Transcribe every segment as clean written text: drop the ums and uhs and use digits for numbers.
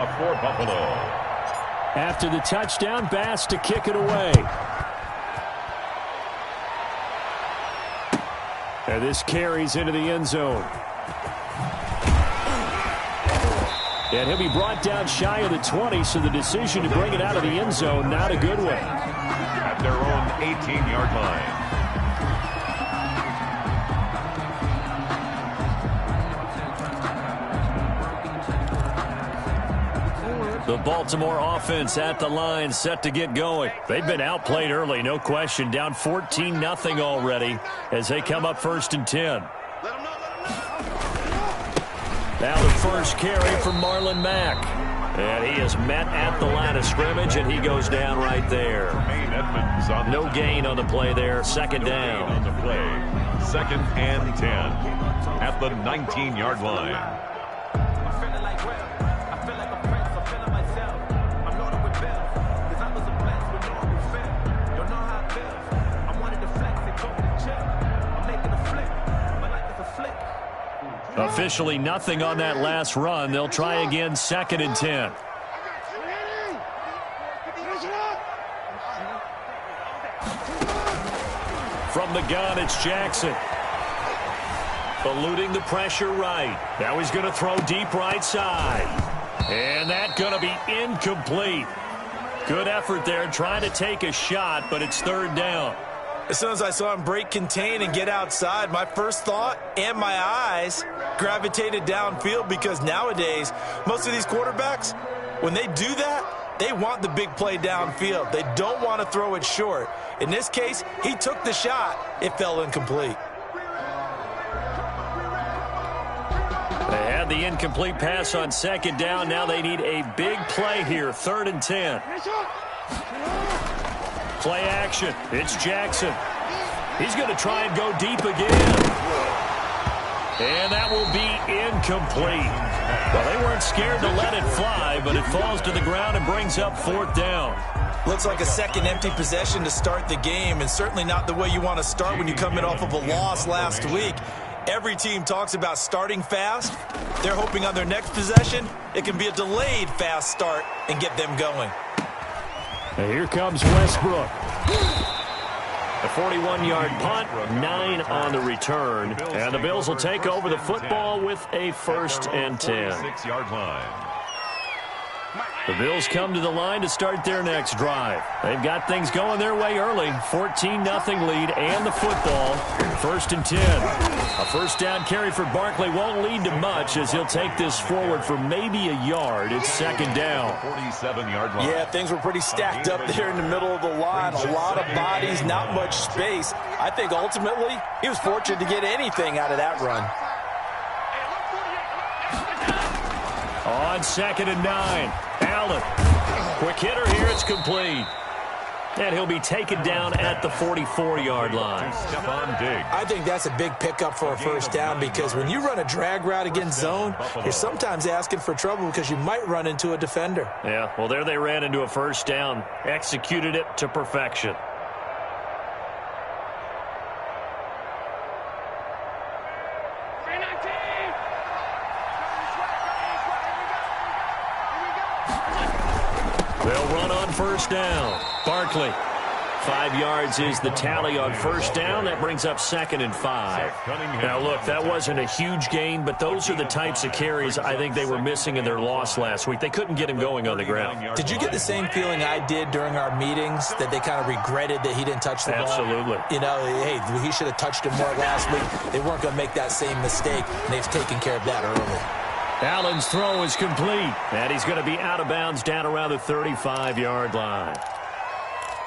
For Buffalo. After the touchdown, Bass to kick it away. And this carries into the end zone. And he'll be brought down shy of the 20, so the decision to bring it out of the end zone, not a good one. At their own 18-yard line. The Baltimore offense at the line, set to get going. They've been outplayed early, no question. Down 14-0 already as they come up 1st and 10. Now the first carry from Marlon Mack. And he is met at the line of scrimmage, and he goes down right there. No gain on the play there. 2nd down. On the play. 2nd and 10 at the 19-yard line. Officially nothing on that last run. They'll try again, 2nd and 10. From the gun, it's Jackson. Eluding the pressure right. Now he's going to throw deep right side. And that's going to be incomplete. Good effort there trying to take a shot, but it's 3rd down. As soon as I saw him break contain and get outside, my first thought and my eyes gravitated downfield, because nowadays, most of these quarterbacks, when they do that, they want the big play downfield. They don't want to throw it short. In this case, he took the shot. It fell incomplete. They had the incomplete pass on 2nd down. Now they need a big play here, 3rd and 10. Play action. It's Jackson. He's going to try and go deep again. And that will be incomplete. Well, they weren't scared to let it fly, but it falls to the ground and brings up 4th down. Looks like a second empty possession to start the game, and certainly not the way you want to start when you come in off of a loss last week. Every team talks about starting fast. They're hoping on their next possession, it can be a delayed fast start and get them going. And here comes Westbrook. A 41-yard punt, 9 on the return. And the Bills will take over the football with a 1st and 10. 46-yard line. The Bills come to the line to start their next drive. They've got things going their way early. 14-0 lead and the football. 1st and 10. A 1st down carry for Barkley won't lead to much as he'll take this forward for maybe a yard. It's 2nd down. 47-yard line. Yeah, things were pretty stacked up there in the middle of the line. A lot of bodies, not much space. I think ultimately he was fortunate to get anything out of that run. On 2nd and 9. Allen. Quick hitter here. It's complete. And he'll be taken down at the 44-yard line. I think that's a big pickup for a 1st down, because when you run a drag route against zone, you're sometimes asking for trouble because you might run into a defender. Yeah, well, there they ran into a 1st down. Executed it to perfection. They'll run on 1st down. Barkley. 5 yards is the tally on 1st down. That brings up 2nd and 5. Now, look, that wasn't a huge gain, but those are the types of carries I think they were missing in their loss last week. They couldn't get him going on the ground. Did you get the same feeling I did during our meetings, that they kind of regretted that he didn't touch the ball? Absolutely. You know, hey, he should have touched him more last week. They weren't going to make that same mistake, and they've taken care of that early. Allen's throw is complete, and he's going to be out of bounds down around the 35-yard line.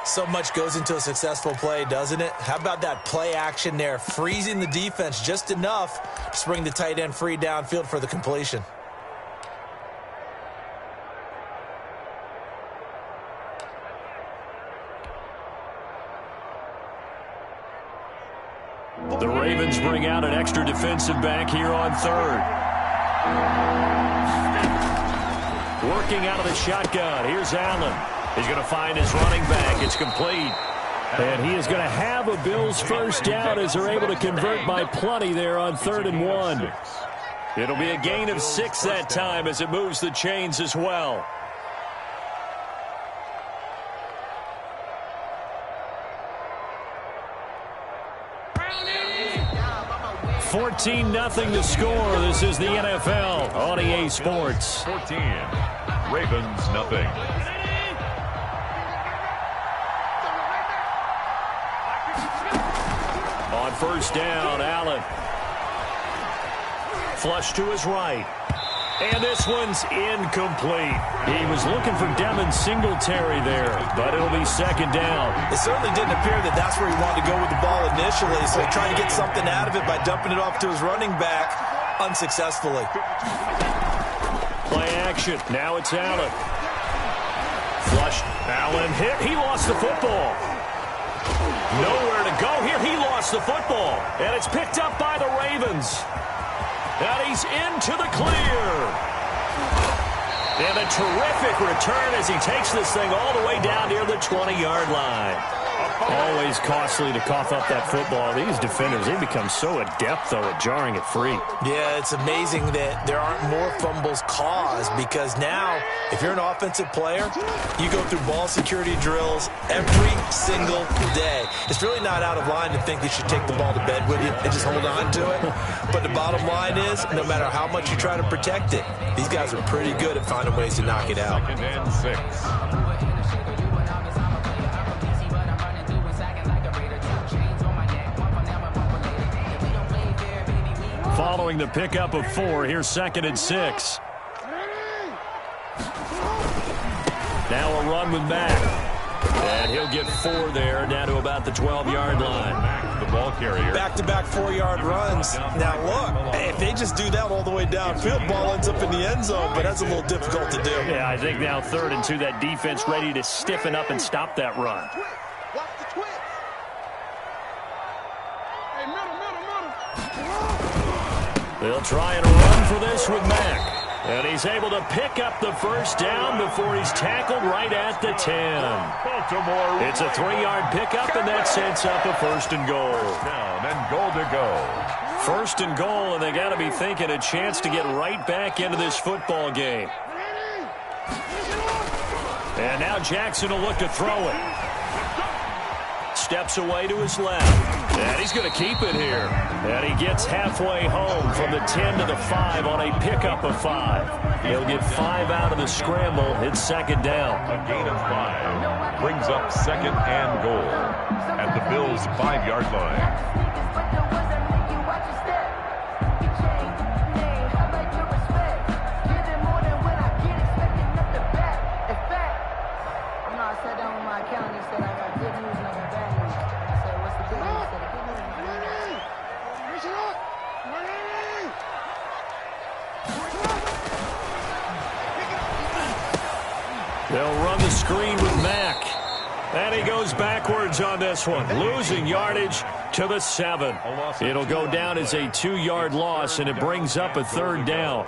So much goes into a successful play, doesn't it? How about that play action there, freezing the defense just enough to bring the tight end free downfield for the completion. The Ravens bring out an extra defensive back here on 3rd. Working out of the shotgun. Here's Allen. He's going to find his running back. It's complete. And he is going to have a Bills 1st down as they're able to convert by plenty there on 3rd and 1. It'll be a gain of 6 that time as it moves the chains as well. 14-0 the score. This is the NFL on EA Sports. 14. Ravens, nothing. On first down, Allen. Flush to his right. And this one's incomplete. He was looking for Devin Singletary there, but it'll be second down. It certainly didn't appear that that's where he wanted to go with the ball initially, so he tried to get something out of it by dumping it off to his running back unsuccessfully. Play action. Now it's Allen. Flush. Allen hit. He lost the football. Nowhere to go here. He lost the football. And it's picked up by the Ravens. And he's into the clear. And a terrific return as he takes this thing all the way down near the 20-yard line. Always costly to cough up that football. These defenders, they become so adept, though, at jarring it free. Yeah, it's amazing that there aren't more fumbles caused because now, if you're an offensive player, you go through ball security drills every single day. It's really not out of line to think you should take the ball to bed with you and just hold on to it. But the bottom line is, no matter how much you try to protect it, these guys are pretty good at finding ways to knock it out. 2nd and 6. Following the pickup of 4, here's 2nd and 6. Now a run with Mack. And he'll get 4 there, down to about the 12-yard line. Mack, the ball carrier. Back-to-back 4-yard runs. Now, look, if they just do that all the way downfield, ball ends up in the end zone, but that's a little difficult to do. Yeah, I think now 3rd and 2, that defense ready to stiffen up and stop that run. Watch the twist. Hey, middle. They'll try and run for this with Mack. And he's able to pick up the first down before he's tackled right at the 10. Baltimore. It's a 3-yard pickup, and that sets up a 1st and goal. Down and goal to go. 1st and goal, and they got to be thinking a chance to get right back into this football game. And now Jackson will look to throw it. Steps away to his left. And he's going to keep it here. And he gets halfway home from the 10 to the 5 on a pickup of 5. He'll get 5 out of the scramble. It's 2nd down. A gain of 5 brings up 2nd and goal at the Bills' 5-yard line. They'll run the screen with Mack. And he goes backwards on this one, losing yardage to the 7. It'll go down as a 2-yard loss, and it brings up a 3rd down.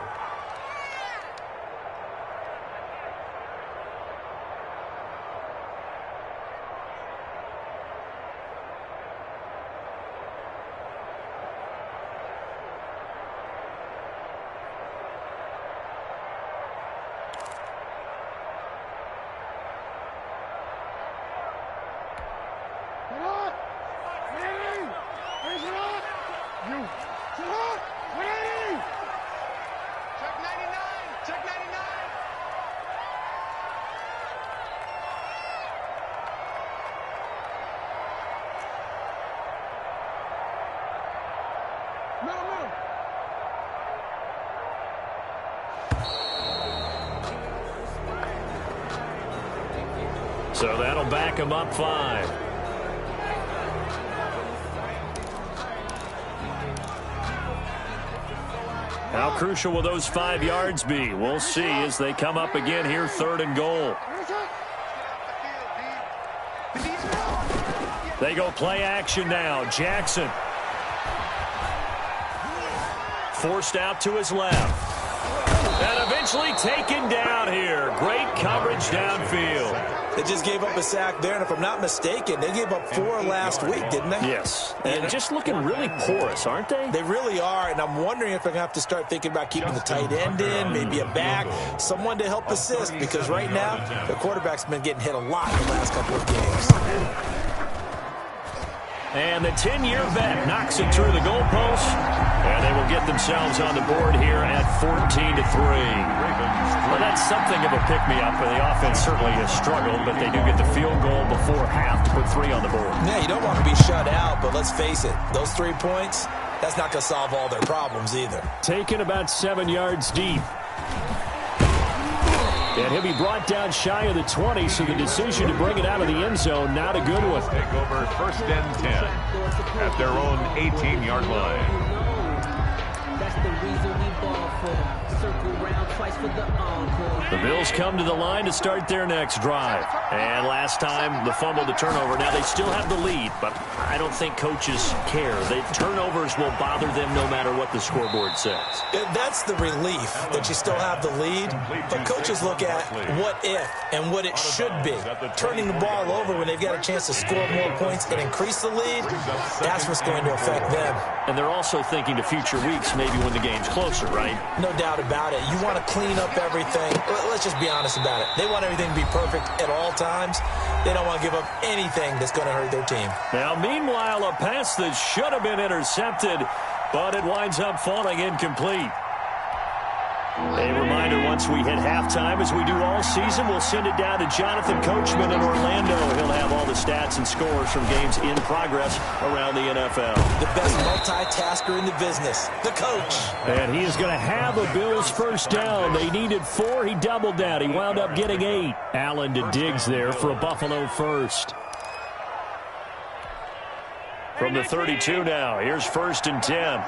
So that'll back him up 5. How crucial will those 5 yards be? We'll see as they come up again here, 3rd and goal. They go play action now. Jackson. Forced out to his left. And eventually taken down here. Great coverage downfield. They just gave up a sack there, and if I'm not mistaken, they gave up 4 last week, didn't they? Yes, and just looking really porous, aren't they? They really are, and I'm wondering if they're going to have to start thinking about keeping the tight end in, maybe a back, someone to help assist, because right now, the quarterback's been getting hit a lot in the last couple of games. And the 10-year vet knocks it through the goalpost, and they will get themselves on the board here at 14-3. Well, that's something of a pick-me-up, and the offense certainly has struggled, but they do get the field goal before half to put 3 on the board. Yeah, you don't want to be shut out, but let's face it, those 3 points, that's not going to solve all their problems either. Taken about 7 yards deep. And he'll be brought down shy of the 20, so the decision to bring it out of the end zone, not a good one. Take over 1st and 10 at their own 18-yard line. That's the reason we ball for. Circle round twice for the encore. The Bills come to the line to start their next drive. And last time, the fumble, the turnover. Now, they still have the lead, but I don't think coaches care. The turnovers will bother them no matter what the scoreboard says. That's the relief that you still have the lead, but coaches look at what if and what it should be. Turning the ball over when they've got a chance to score more points and increase the lead, that's what's going to affect them. And they're also thinking to future weeks, maybe when the game's closer, right? No doubt about it. You want to clean up everything. Let's just be honest about it. They want everything to be perfect at all times. They don't want to give up anything that's going to hurt their team. Now, meanwhile, a pass that should have been intercepted, but it winds up falling incomplete. A reminder, once we hit halftime, as we do all season, we'll send it down to Jonathan Coachman in Orlando. He'll have all the stats and scores from games in progress around the NFL. The best multitasker in the business, the coach. And he is going to have a Bills first down. They needed 4. He doubled that. He wound up getting 8. Allen to Diggs there for a Buffalo first. From the 32 now, here's 1st and 10.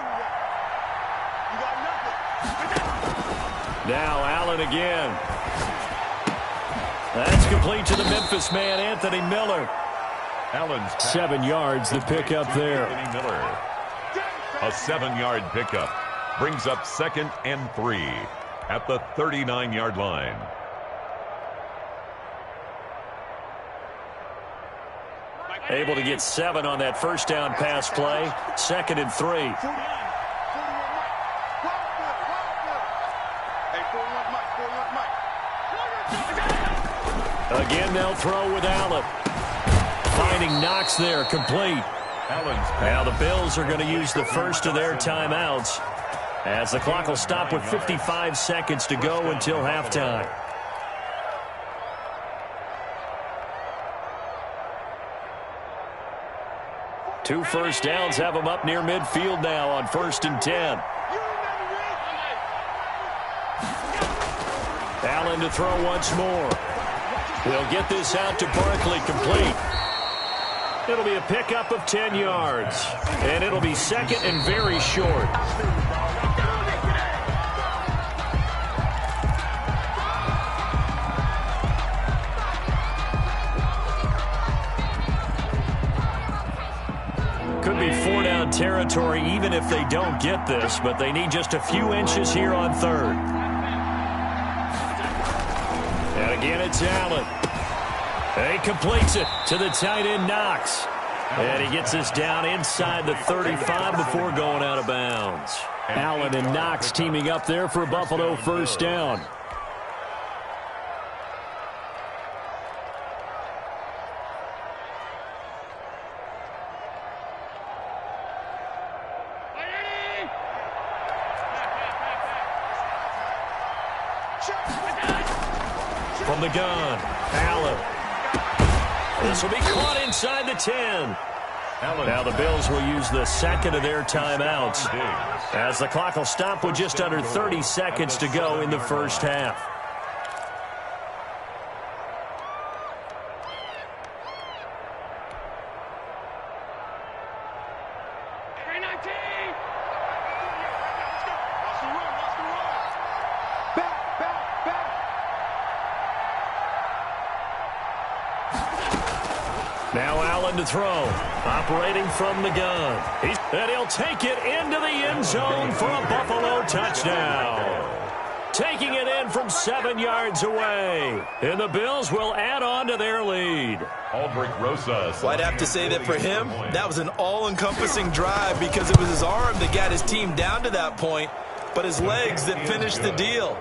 Now Allen again. That's complete to the Memphis man, Anthony Miller. Allen's 7 yards, the pickup there. Anthony Miller. A 7-yard pickup brings up 2nd and 3 at the 39-yard line. Able to get 7 on that first down pass play. 2nd and 3. Again, they'll throw with Allen. Finding Knox there, complete. Now the Bills are going to use the first of their timeouts, as the clock will stop with 55 seconds to go until halftime. Two first downs have them up near midfield now on 1st and 10. Allen to throw once more. He'll get this out to Barkley, complete. It'll be a pickup of 10 yards. And it'll be 2nd and very short. Could be 4-down territory even if they don't get this, but they need just a few inches here on 3rd. And again, it's Allen. He completes it to the tight end, Knox. And he gets us down inside the 35 before going out of bounds. Allen and Knox teaming up there for a Buffalo first down. From the gun, Allen. This will be caught inside the 10. Now the Bills will use the 2nd of their timeouts, as the clock will stop with just under 30 seconds to go in the first half. Now Allen to throw, operating from the gun. And he'll take it into the end zone for a Buffalo touchdown. taking it in from 7 yards away. And the Bills will add on to their lead. Aldrich Rosas. Well, I'd have to say that for him, that was an all-encompassing drive because it was his arm that got his team down to that point, but his legs that finished the deal.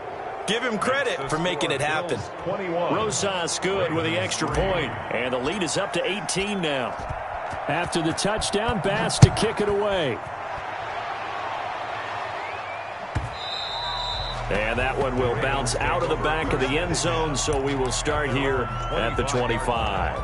Give him credit for making it happen. Rosas good with the extra point, and the lead is up to 18 now. After the touchdown, Bass to kick it away. And that one will bounce out of the back of the end zone, so we will start here at the 25.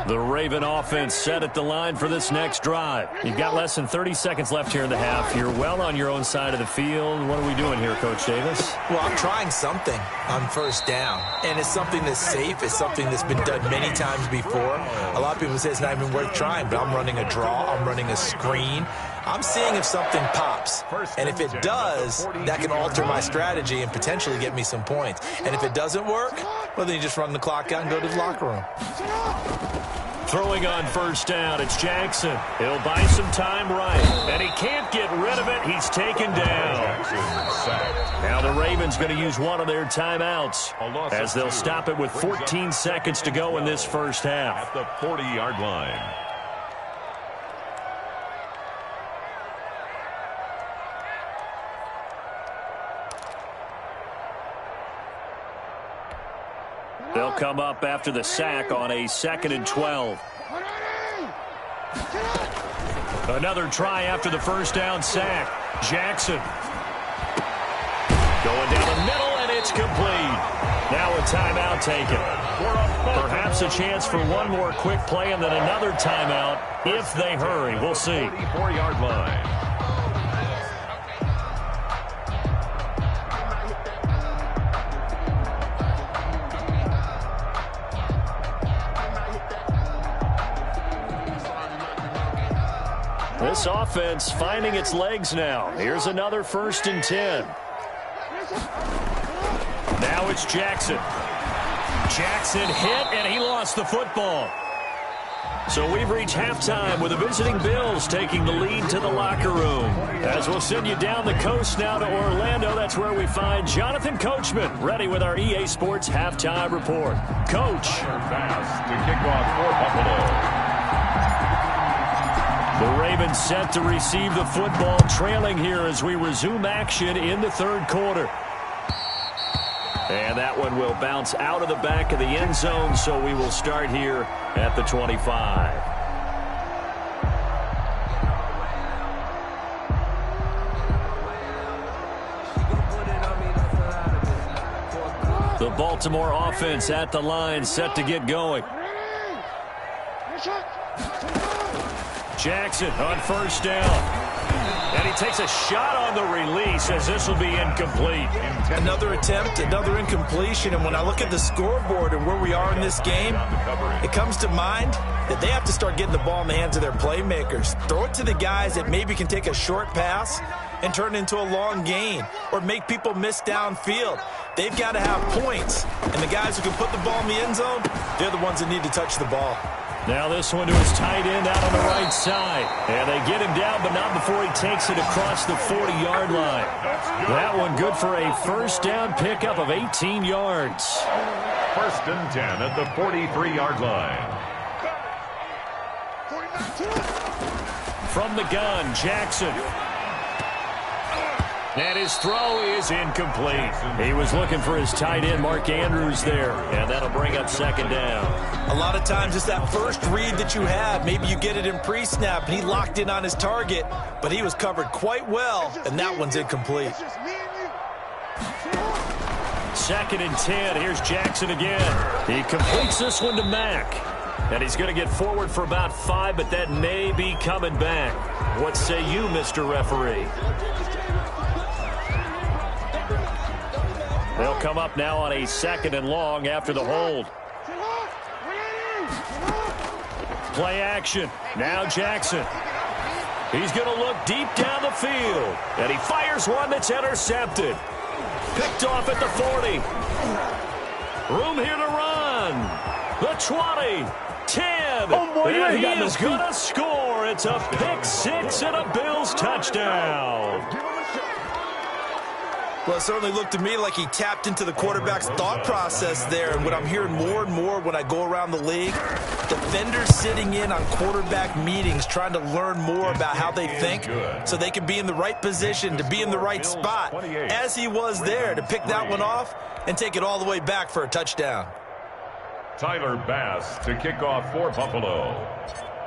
The Raven offense set at the line for this next drive. You've got less than 30 seconds left here in the half. You're well on your own side of the field. What are we doing here, Coach Davis? Well, I'm trying something on first down, and it's something that's safe. It's something that's been done many times before. A lot of people say it's not even worth trying, but I'm running a draw. I'm running a screen. I'm seeing if something pops, and if it does, that can alter my strategy and potentially get me some points. And if it doesn't work, well, then you just run the clock out and go to the locker room. Throwing on first down, it's Jackson. He'll buy some time right, and he can't get rid of it. He's taken down. Now the Ravens going to use one of their timeouts as they'll stop it with 14 seconds to go in this first half. At the 40-yard line. They'll come up after the sack on a 2nd and 12. Another try after the first down sack. Jackson going down the middle, and it's complete. Now a timeout taken. Perhaps a chance for one more quick play and then another timeout if they hurry. We'll see. 44-yard line. This offense finding its legs now. Here's another 1st and 10. Now it's Jackson. Jackson hit, and he lost the football. So we've reached halftime with the visiting Bills taking the lead to the locker room. As we'll send you down the coast now to Orlando, that's where we find Jonathan Coachman, ready with our EA Sports Halftime Report. Coach. Fast to kick off for Buffalo. The Ravens set to receive the football, trailing here as we resume action in the 3rd quarter. And that one will bounce out of the back of the end zone, so we will start here at the 25. The Baltimore offense at the line, set to get going. Jackson on first down. And he takes a shot on the release as this will be incomplete. Another attempt, another incompletion. And when I look at the scoreboard and where we are in this game, it comes to mind that they have to start getting the ball in the hands of their playmakers. Throw it to the guys that maybe can take a short pass and turn it into a long gain or make people miss downfield. They've got to have points. And the guys who can put the ball in the end zone, they're the ones that need to touch the ball. Now this one to his tight end out on the right side. And they get him down, but not before he takes it across the 40-yard line. That one good for a first down pickup of 18 yards. 1st and 10 at the 43-yard line. From the gun, Jackson. And his throw is incomplete. He was looking for his tight end, Mark Andrews, there. And that'll bring up 2nd down. A lot of times it's that first read that you have. Maybe you get it in pre-snap, and he locked in on his target, but he was covered quite well, and that one's incomplete. 2nd and 10. Here's Jackson again. He completes this one to Mack. And he's going to get forward for about 5, but that may be coming back. What say you, Mr. Referee? They'll come up now on a 2nd and long after the hold. Play action. Now Jackson. He's going to look deep down the field. And he fires one that's intercepted. Picked off at the 40. Room here to run. The 20. 10. Oh, boy, and he is going to score It's a pick six and a Bills touchdown. Well, it certainly looked to me like he tapped into the quarterback's thought process there. And what I'm hearing more and more when I go around the league, defenders sitting in on quarterback meetings trying to learn more about how they think so they can be in the right position to be in the right spot, as he was there to pick that one off and take it all the way back for a touchdown. Tyler Bass to kick off for Buffalo.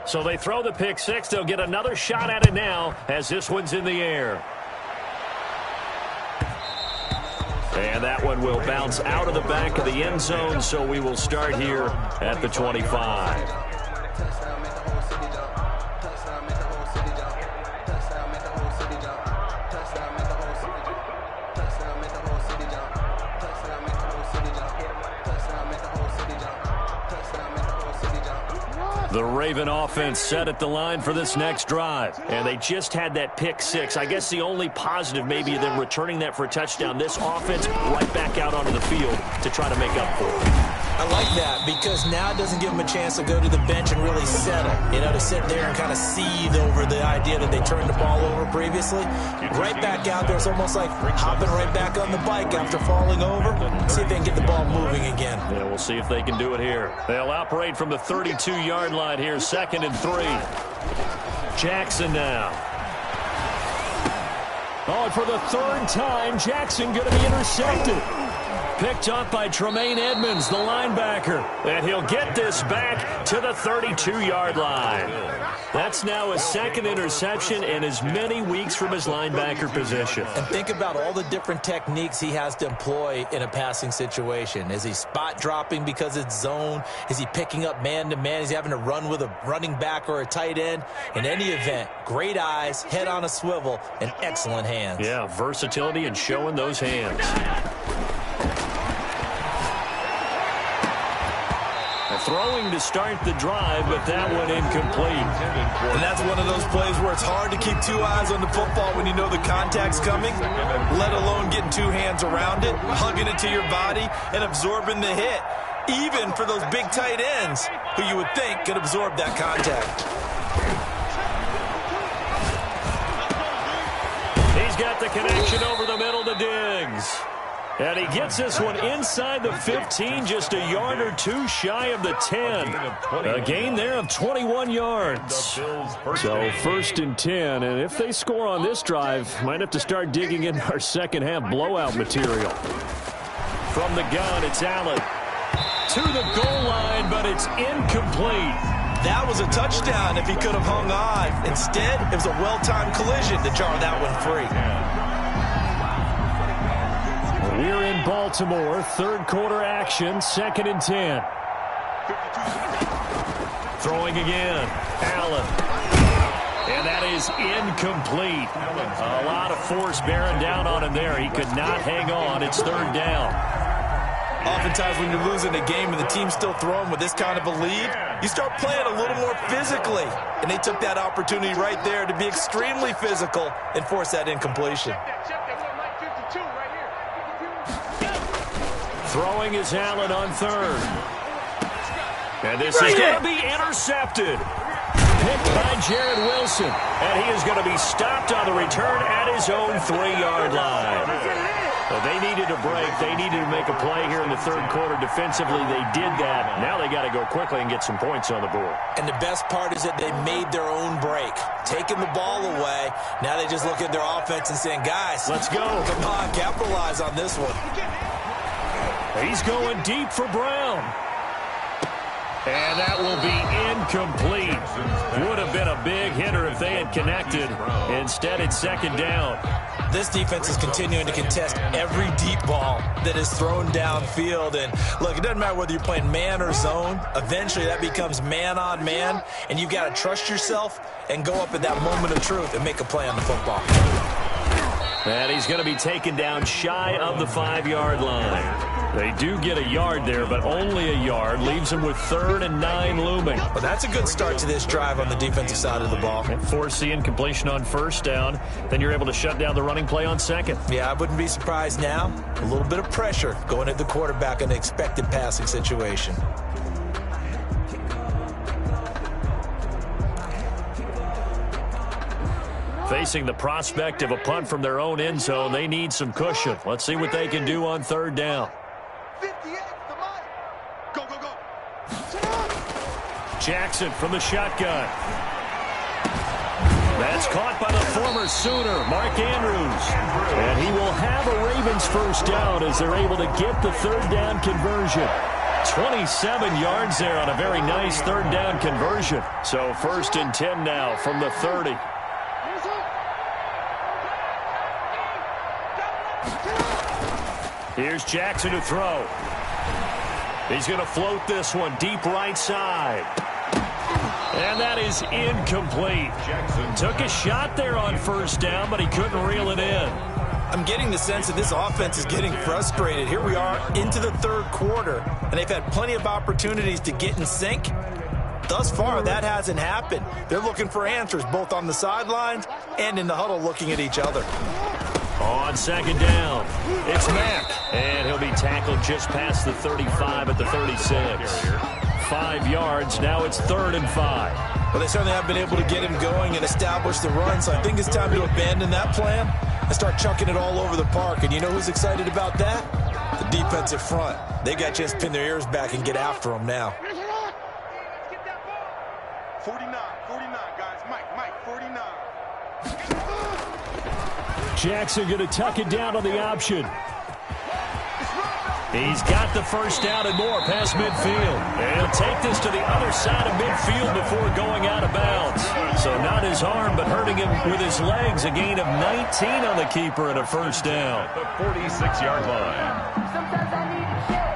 So they throw the pick six. They'll get another shot at it now as this one's in the air. And that one will bounce out of the back of the end zone, so we will start here at the 25. The Raven offense set at the line for this next drive. And they just had that pick six. I guess the only positive maybe them returning that for a touchdown. This offense right back out onto the field to try to make up for it. I like that because now it doesn't give them a chance to go to the bench and really settle. You know, to sit there and kind of seethe over the idea that they turned the ball over previously. Right back out there. It's almost like hopping right back on the bike after falling over. See if they can get the ball moving again. Yeah, we'll see if they can do it here. They'll operate from the 32-yard line here, 2nd and 3. Jackson now. Oh, and for the third time, Jackson going to be intercepted. Picked up by Tremaine Edmonds, the linebacker. And he'll get this back to the 32-yard line. That's now his second interception in as many weeks from his linebacker position. And think about all the different techniques he has to employ in a passing situation. Is he spot dropping because it's zone? Is he picking up man-to-man? Is he having to run with a running back or a tight end? In any event, great eyes, head on a swivel, and excellent hands. Yeah, versatility and showing those hands. Throwing to start the drive, but that one incomplete. And that's one of those plays where it's hard to keep two eyes on the football when you know the contact's coming, let alone getting two hands around it, hugging it to your body, and absorbing the hit, even for those big tight ends who you would think could absorb that contact. He's got the connection over the middle to Diggs. And he gets this one inside the 15, just a yard or two shy of the 10. A gain there of 21 yards. So 1st and 10, and if they score on this drive, might have to start digging in our second half blowout material. From the gun, it's Allen. To the goal line, but it's incomplete. That was a touchdown if he could have hung on. Instead, it was a well-timed collision to jar that one free. We're in Baltimore, third quarter action, 2nd and 10. Throwing again, Allen. And that is incomplete. A lot of force bearing down on him there. He could not hang on. It's 3rd down. Oftentimes when you're losing a game and the team's still throwing with this kind of a lead, you start playing a little more physically. And they took that opportunity right there to be extremely physical and force that incompletion. Throwing is Allen on 3rd. And this is going to be intercepted. Picked by Jared Wilson. And he is going to be stopped on the return at his own 3-yard line. Well, they needed a break. They needed to make a play here in the 3rd quarter. Defensively, they did that. Now they got to go quickly and get some points on the board. And the best part is that they made their own break. Taking the ball away. Now they just look at their offense and saying, guys, let's go. Come on, capitalize on this one. He's going deep for Brown. And that will be incomplete. Would have been a big hitter if they had connected. Instead, it's 2nd down. This defense is continuing to contest every deep ball that is thrown downfield. And, look, it doesn't matter whether you're playing man or zone. Eventually, that becomes man on man. And you've got to trust yourself and go up at that moment of truth and make a play on the football. And he's going to be taken down shy of the 5-yard line. They do get a yard there, but only a yard. Leaves them with 3rd and 9 looming. Well, that's a good start to this drive on the defensive side of the ball. And force the incompletion on 1st down. Then you're able to shut down the running play on 2nd. Yeah, I wouldn't be surprised now. A little bit of pressure going at the quarterback in an expected passing situation. Facing the prospect of a punt from their own end zone, they need some cushion. Let's see what they can do on third down. 58, the mic. Go, go, go. Jackson from the shotgun. That's caught by the former Sooner, Mark Andrews. And he will have a Ravens first down as they're able to get the third down conversion. 27 yards there on a very nice third down conversion. So 1st and 10 now from the 30. Here's Jackson to throw. He's going to float this one deep right side. And that is incomplete. Jackson took a shot there on first down, but he couldn't reel it in. I'm getting the sense that this offense is getting frustrated. Here we are into the third quarter, and they've had plenty of opportunities to get in sync. Thus far, that hasn't happened. They're looking for answers both on the sidelines and in the huddle looking at each other. On second down, it's Mack, and he'll be tackled just past the 35 at the 36. 5 yards, now it's 3rd and 5. Well, they certainly have been able to get him going and establish the run, so I think it's time to abandon that plan and start chucking it all over the park. And you know who's excited about that? The defensive front. They got a chance to pin their ears back and get after him now. 49, guys. Mike, 49. Jackson going to tuck it down on the option. He's got the first down and more past midfield. And he'll take this to the other side of midfield before going out of bounds. So not his arm, but hurting him with his legs. A gain of 19 on the keeper and a first down. At the 46-yard line. Sometimes I need a check.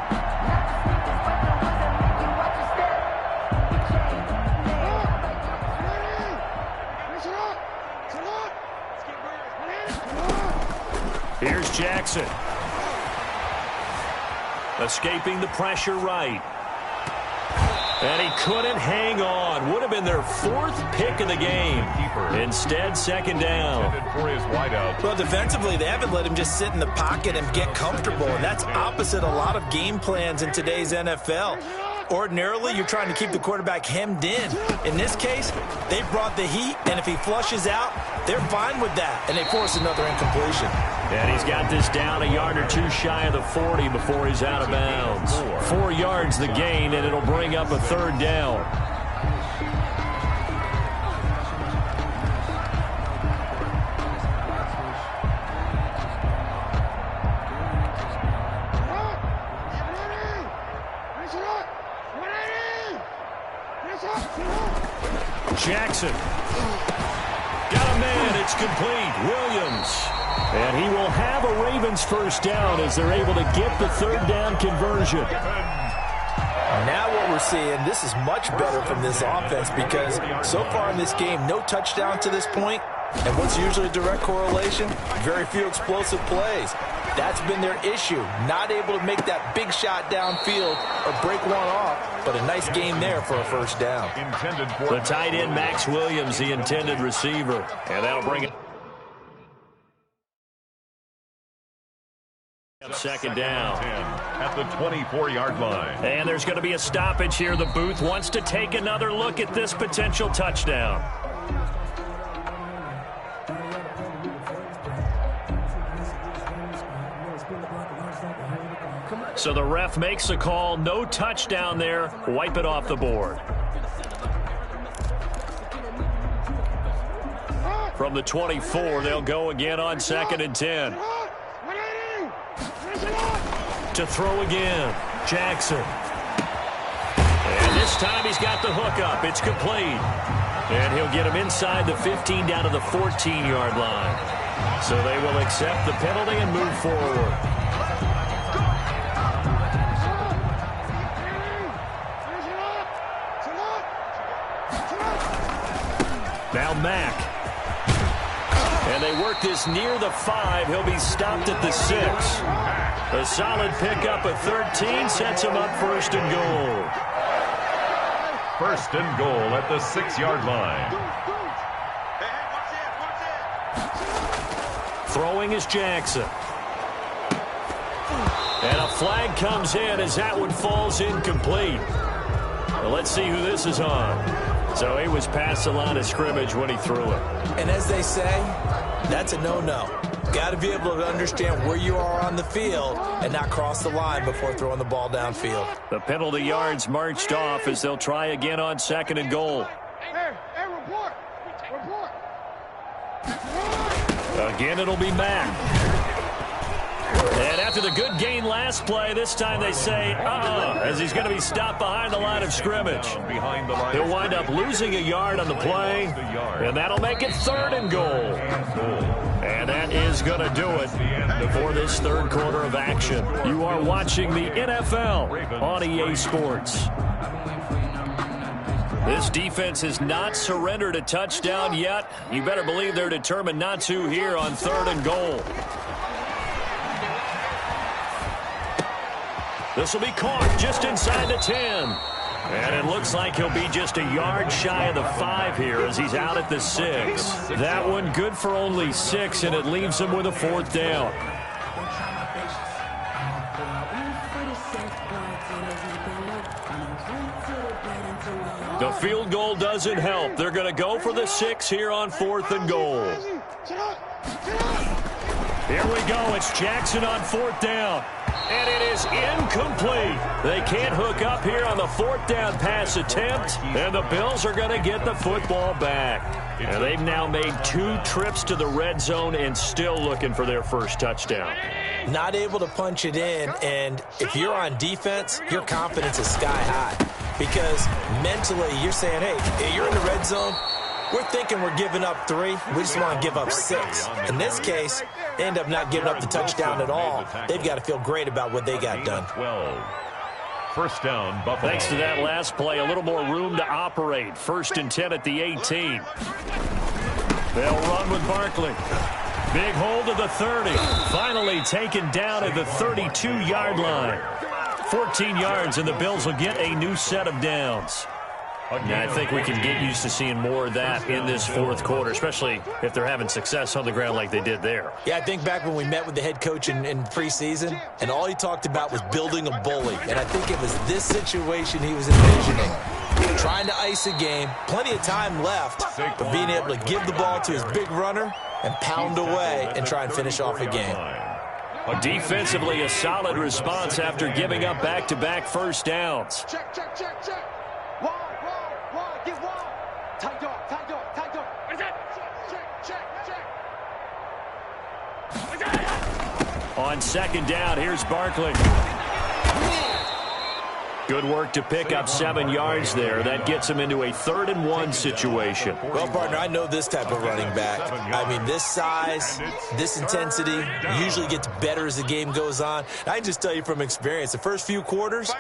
Here's Jackson. Escaping the pressure right. And he couldn't hang on. Would have been their 4th pick of the game. Instead, second down. Well, defensively, they haven't let him just sit in the pocket and get comfortable. And that's opposite a lot of game plans in today's NFL. Ordinarily, you're trying to keep the quarterback hemmed in. In this case, they brought the heat, and if he flushes out, they're fine with that. And they force another incompletion. And he's got this down a yard or two shy of the 40 before he's out of bounds. 4 yards the gain, and it'll bring up a third down. Jackson. Got a man. It's complete. Williams. And he will have a Ravens first down as they're able to get the third down conversion. Now what we're seeing, this is much better from this offense because so far in this game, no touchdown to this point. And what's usually a direct correlation? Very few explosive plays. That's been their issue. Not able to make that big shot downfield or break one off, but a nice game there for a first down. The tight end, Max Williams, the intended receiver. And that'll bring it. Second down. At the 24-yard line. And there's going to be a stoppage here. The booth wants to take another look at this potential touchdown. So the ref makes a call. No touchdown there. Wipe it off the board. From the 24, they'll go again on 2nd and 10. To throw again, Jackson. And this time he's got the hook up. It's complete. And he'll get him inside the 15 down to the 14-yard line. So they will accept the penalty and move forward. Now Mack. And they work this near the 5. He'll be stopped at the 6. A solid pickup of 13 sets him up 1st and goal. 1st and goal at the 6-yard line. Throwing is Jackson. And a flag comes in as that one falls incomplete. Well, let's see who this is on. So he was past the line of scrimmage when he threw it. And as they say, that's a no-no. Got to be able to understand where you are on the field and not cross the line before throwing the ball downfield. The penalty yards marched off as they'll try again on 2nd and goal. Hey, report. Again, it'll be Matt. And after the good gain last play, this time they say, as he's going to be stopped behind the line of scrimmage. He'll wind up losing a yard on the play, and that'll make it 3rd and goal. And that is going to do it for this 3rd quarter of action. You are watching the NFL on EA Sports. This defense has not surrendered a touchdown yet. You better believe they're determined not to here on 3rd and goal. This will be caught just inside the 10. And it looks like he'll be just a yard shy of the 5 here as he's out at the 6. That one good for only 6, and it leaves him with a 4th down. The field goal doesn't help. They're going to go for the 6 here on 4th and goal. Here we go. It's Jackson on 4th down. And it is incomplete. They can't hook up here on the 4th down pass attempt. And the Bills are going to get the football back. And they've now made 2 trips to the red zone and still looking for their first touchdown. Not able to punch it in, and if you're on defense, your confidence is sky high. Because mentally, you're saying, hey, you're in the red zone. We're thinking we're giving up 3. We just want to give up 6. In this case, they end up not giving up the touchdown at all. They've got to feel great about what they got done. 12. First down, Buffalo. Thanks to that last play, a little more room to operate. 1st and 10 at the 18. They'll run with Barkley. Big hold of the 30. Finally taken down at the 32-yard line. 14 yards, and the Bills will get a new set of downs. And I think we can get used to seeing more of that in this 4th quarter, especially if they're having success on the ground like they did there. Yeah, I think back when we met with the head coach in preseason, and all he talked about was building a bully. And I think it was this situation he was envisioning. Trying to ice a game, plenty of time left, but being able to give the ball to his big runner and pound away and try and finish off a game. Defensively, a solid response after giving up back-to-back first downs. Check. Wide, get wide. Tight dog. What is that? Check. On 2nd down, here's Barkley. Good work to pick up 7 yards there. That gets him into a 3rd and 1 situation. Well, partner, I know this type of running back. I mean, this size, this intensity usually gets better as the game goes on. I can just tell you from experience, the first few quarters,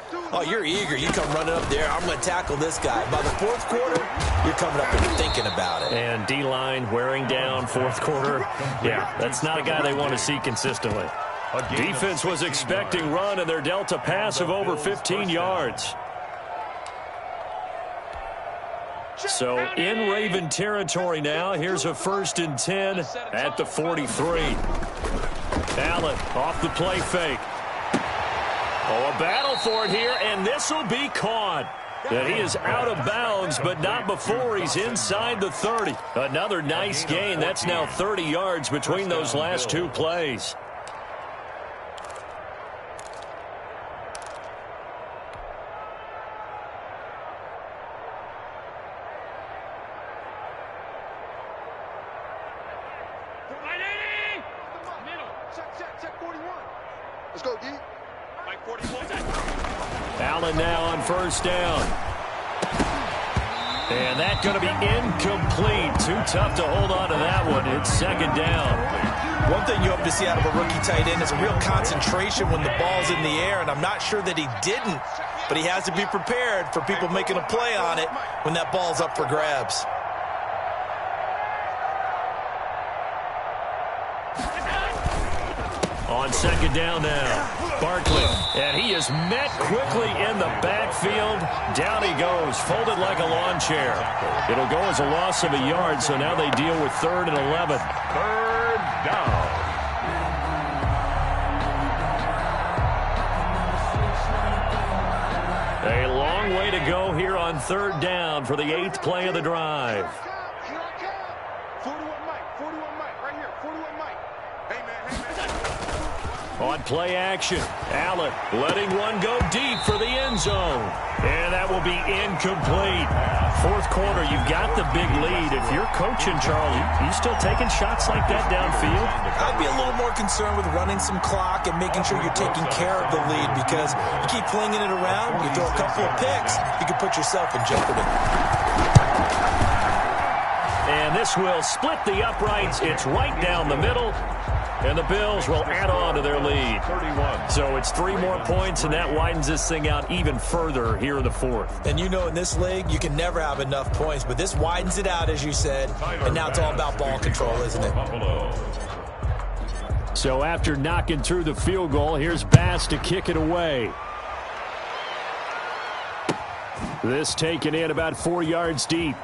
you're eager. You come running up there, I'm going to tackle this guy. By the 4th quarter, you're coming up and thinking about it. And D-line wearing down 4th quarter. Yeah, that's not a guy they want to see consistently. Defense was expecting run, and they're dealt a pass of over 15 yards. So in Raven territory now. Here's a 1st and 10 at the 43. Allen off the play fake. A battle for it here, and this will be caught. And he is out of bounds, but not before he's inside the 30. Another nice gain. That's now 30 yards between those last 2 plays. Check 41. Let's go, D. Mike 41. Allen now on 1st down. And that's going to be incomplete. Too tough to hold on to that one. It's 2nd down. One thing you hope to see out of a rookie tight end is a real concentration when the ball's in the air, and I'm not sure that he didn't, but he has to be prepared for people making a play on it when that ball's up for grabs. On 2nd down now, Barkley, and he is met quickly in the backfield. Down he goes, folded like a lawn chair. It'll go as a loss of a yard, so now they deal with 3rd and 11. 3rd down. A long long way to go here on third down for the 8th play of the drive. 41 Mike, right here, 41 Mike. Hey, man. On play action, Allen letting one go deep for the end zone. And that will be incomplete. Fourth quarter, you've got the big lead. If you're coaching, Charles, you still taking shots like that downfield? I'd be a little more concerned with running some clock and making sure you're taking care of the lead, because you keep flinging it around, you throw a couple of picks, you can put yourself in jeopardy. And this will split the uprights. It's right down the middle. And the Bills will add on to their lead. 31. So it's 3 more points, and that widens this thing out even further here in the fourth. And you know, in this league, you can never have enough points, but this widens it out, as you said. And now it's all about ball control, isn't it? So after knocking through the field goal, here's Bass to kick it away. This taken in about 4 yards deep.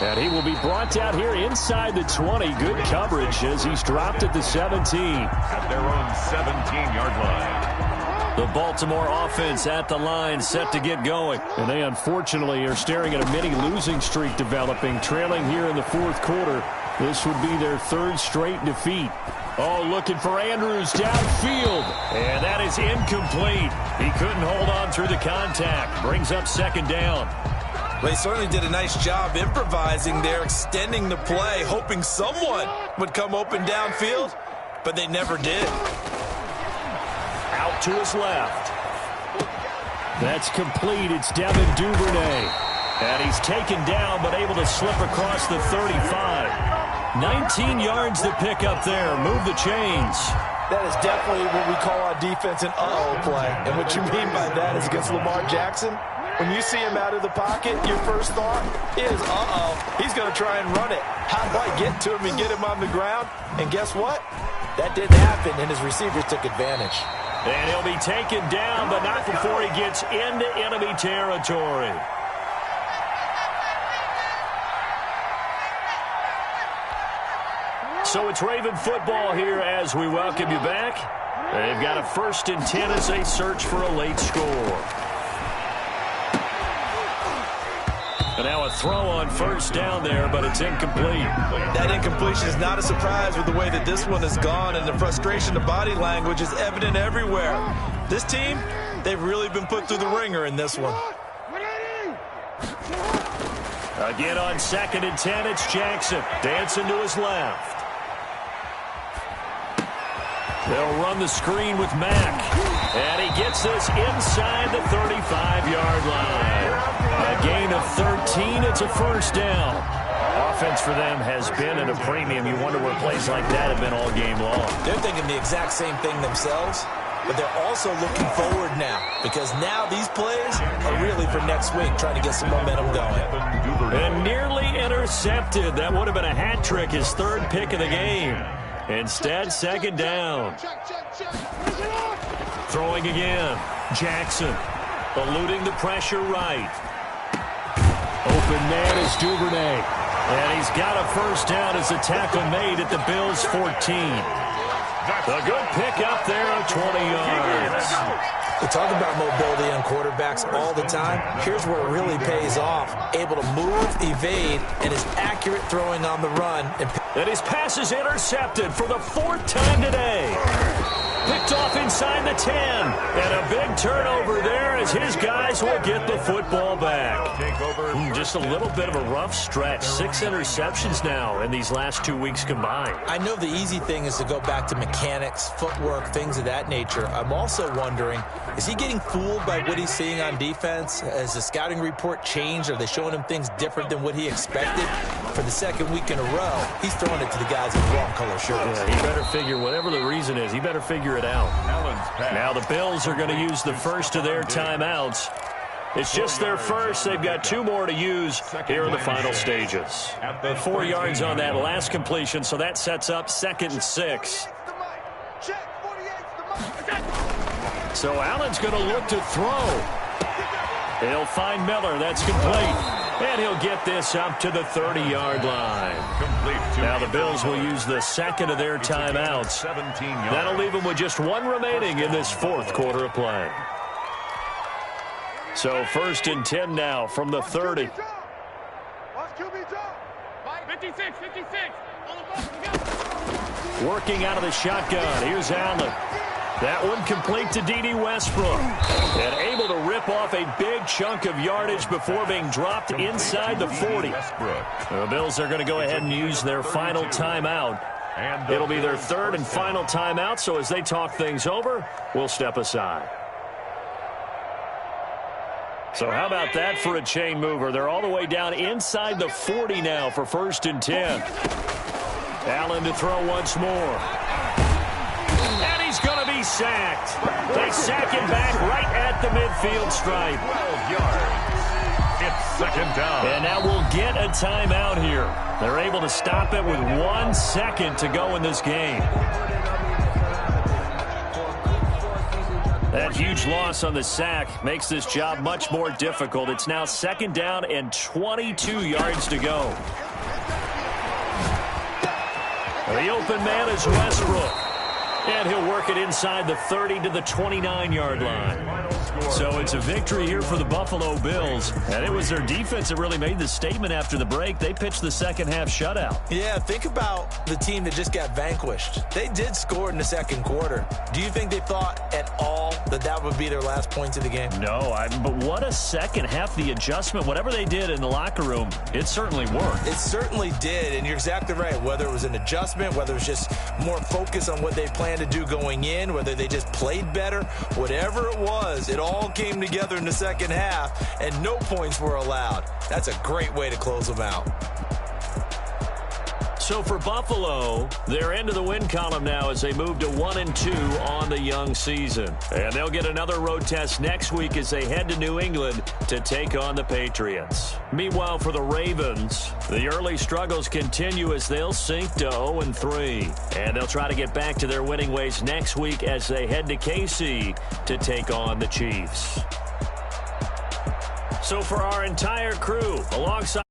And he will be brought down here inside the 20. Good coverage as he's dropped at the 17. At their own 17-yard line. The Baltimore offense at the line, set to get going. And they unfortunately are staring at a mini losing streak developing, trailing here in the fourth quarter. This would be their 3rd straight defeat. Oh, looking for Andrews downfield. And that is incomplete. He couldn't hold on through the contact. Brings up 2nd down. They certainly did a nice job improvising there, extending the play, hoping someone would come open downfield, but they never did. Out to his left. That's complete. It's Devin Duvernay. And he's taken down, but able to slip across the 35. 19 yards to pick up there. Move the chains. That is definitely what we call on defense an uh-oh play. And what you mean by that is against Lamar Jackson, when you see him out of the pocket, your first thought is, uh-oh, he's going to try and run it. How do I get to him and get him on the ground? And guess what? That didn't happen, and his receivers took advantage. And he'll be taken down, but not before he gets into enemy territory. So it's Raven football here as we welcome you back. They've got a 1st and 10 as they search for a late score. And now a throw on 1st down there, but it's incomplete. That incompletion is not a surprise with the way that this one has gone, and the frustration of body language is evident everywhere. This team, they've really been put through the ringer in this one. Again on 2nd and 10, it's Jackson dancing to his left. They'll run the screen with Mack. And he gets this inside the 35-yard line. A gain of 13. It's a 1st down. Offense for them has been at a premium. You wonder where plays like that have been all game long. They're thinking the exact same thing themselves, but they're also looking forward now, because now these plays are really for next week, trying to get some momentum going. And nearly intercepted. That would have been a hat trick, his 3rd pick of the game. Instead, 2nd down. Throwing again. Jackson eluding the pressure right. Open man is Duvernay. And he's got a 1st down as the tackle made at the Bills' 14. A good pick up there of 20 yards. We talk about mobility on quarterbacks all the time. Here's where it really pays off. Able to move, evade, and is accurate throwing on the run. And his pass is intercepted for the 4th time today. Picked off inside the 10. And a big turnover there as his guys will get the football back. Just a little bit of a rough stretch. 6 interceptions now in these last 2 weeks combined. I know the easy thing is to go back to mechanics, footwork, things of that nature. I'm also wondering, is he getting fooled by what he's seeing on defense? Has the scouting report changed? Are they showing him things different than what he expected? For the 2nd week in a row, he's throwing it to the guys in wrong color shirts. Yeah, he better figure, whatever the reason is, he better figure it out. Now the Bills are going to use the first of their timeouts. It's just their first. They've got 2 more to use here in the final stages. 4 yards on that last completion, so that sets up 2nd and 6. So Allen's going to look to throw. He'll find Miller. That's complete. And he'll get this up to the 30-yard line. Now the Bills will use the 2nd of their timeouts. That'll leave them with just 1 remaining in this 4th quarter of play. So 1st and 10 now from the 30. Watch QB drop. 56. Working out of the shotgun. Here's Allen. That one complete to D.D. Westbrook. And able to rip off a big chunk of yardage before being dropped inside the 40. The Bills are going to go ahead and use their final timeout. It'll be their 3rd and final timeout, so as they talk things over, we'll step aside. So how about that for a chain mover? They're all the way down inside the 40 now for 1st and 10. Allen to throw once more. And he's going to be sacked. They sack him back right at the midfield stripe. 12 yards. It's 2nd down. And now we'll get a timeout here. They're able to stop it with 1 second to go in this game. That huge loss on the sack makes this job much more difficult. It's now 2nd down and 22 yards to go. The open man is Westbrook. And he'll work it inside the 30 to the 29-yard line. So it's a victory here for the Buffalo Bills. And it was their defense that really made the statement after the break. They pitched the second-half shutout. Yeah, think about the team that just got vanquished. They did score in the 2nd quarter. Do you think they thought at all that that would be their last points of the game? No, but what a second half. The adjustment, whatever they did in the locker room, it certainly worked. It certainly did, and you're exactly right. Whether it was an adjustment, whether it was just more focus on what they planned to do going in, whether they just played better, whatever it was, it all came together in the 2nd half, and no points were allowed. That's a great way to close them out. So for Buffalo, they're into the win column now as they move to 1-2 on the young season. And they'll get another road test next week as they head to New England to take on the Patriots. Meanwhile, for the Ravens, the early struggles continue as they'll sink to 0-3. And they'll try to get back to their winning ways next week as they head to KC to take on the Chiefs. So for our entire crew, alongside